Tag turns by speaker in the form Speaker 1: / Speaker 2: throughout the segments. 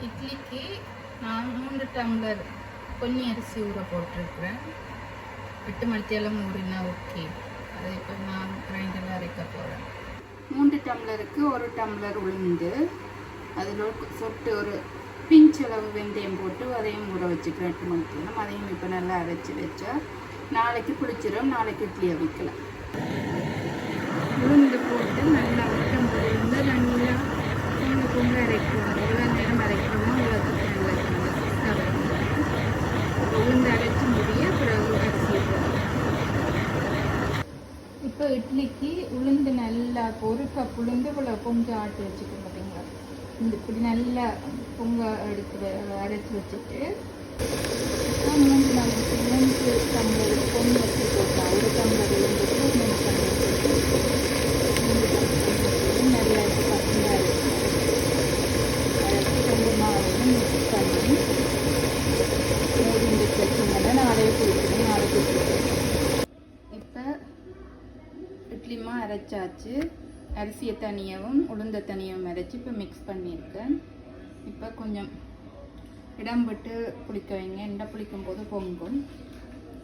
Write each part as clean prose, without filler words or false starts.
Speaker 1: இட்லிக்கு நான் 3 டம்ளர் பொன்னி அரிசி ஊற போட்டிருக்கிறேன். 8 மணித்தேலம் ஊறினா ஓகே. அதை இப்போ நான் கிரைண்டரில் அரைக்க போகிறேன். 3 டம்ளருக்கு 1 டம்ளர் உளுந்து, அதில் சொட்டு ஒரு பிஞ்சளவு வெந்தயம் போட்டு அதையும் ஊற வச்சுக்கிறேன் 8 மணித்தேலம். அதையும் இப்போ நல்லா அரைச்சி வச்சா நாளைக்கு பிடிச்சிடும், நாளைக்கு இட்லி அவிக்கலாம். உளுந்து போட்டு நல்லா வட்டம் போட்டு நல்லா பொங்க அரைக்கணும். எவ்வளோ நேரம் அரைக்கணுமோ அவ்வளோத்துக்கு நல்லா உளுந்து அரைச்சி முடிய பிறகு அரிசி போடணும். இப்போ இட்லிக்கு உளுந்து நல்லா ஒரு கப் உளுந்து இவ்வளோ கொஞ்சம் ஆட்டி வச்சுக்கணும். பார்த்தீங்களா, இப்படி நல்லா பொங்க எடுத்து அரைச்சி வச்சுட்டு 3 டம்ளர் பொங்கல் வச்சு போட்டா 1 டம்ளர் உளுந்துக்கு 3 டம்ளர் நல்லா மிக்ஸ் பண்ணி மூடி வச்சுங்கன்னா நாளைக்கு குடிக்கணும். நாளைக்கு இப்போ இட்லிமா அரைச்சாச்சு. அரிசியை தனியாகவும் உளுந்த தனியாகவும் அரைச்சி இப்போ மிக்ஸ் பண்ணியிருக்கேன். இப்போ கொஞ்சம் இடம் விட்டு புளிக்க வைங்க. எண்டை புளிக்கும் போது பொங்கும்.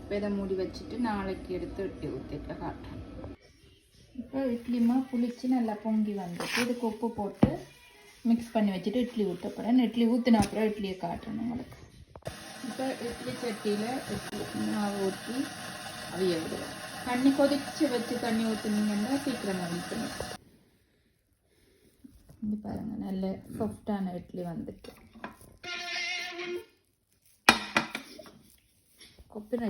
Speaker 1: இப்போ இதை மூடி வச்சுட்டு நாளைக்கு எடுத்து இட்லி ஊற்றிட்டு காட்டுறேன். இப்போ இட்லிமா புளிச்சு நல்லா பொங்கி வந்துட்டு இதுக்கு உப்பு போட்டு மிக்ஸ் பண்ணி வச்சுட்டு இட்லி ஊற்ற போகிறேன். இட்லி ஊற்றின அப்புறம் இட்லியை காட்டுறேன் உங்களுக்கு. இப்போ இட்லி சட்டியில் இட்லி மாவு ஊற்றி அவிய விடுவேன். தண்ணி கொதிச்சு வச்சு தண்ணி ஊற்றுனீங்கன்னா சீக்கிரம் அவிக்கணும். இது பாருங்கள், நல்ல சாஃப்டான இட்லி வந்துட்டு. கொப்பின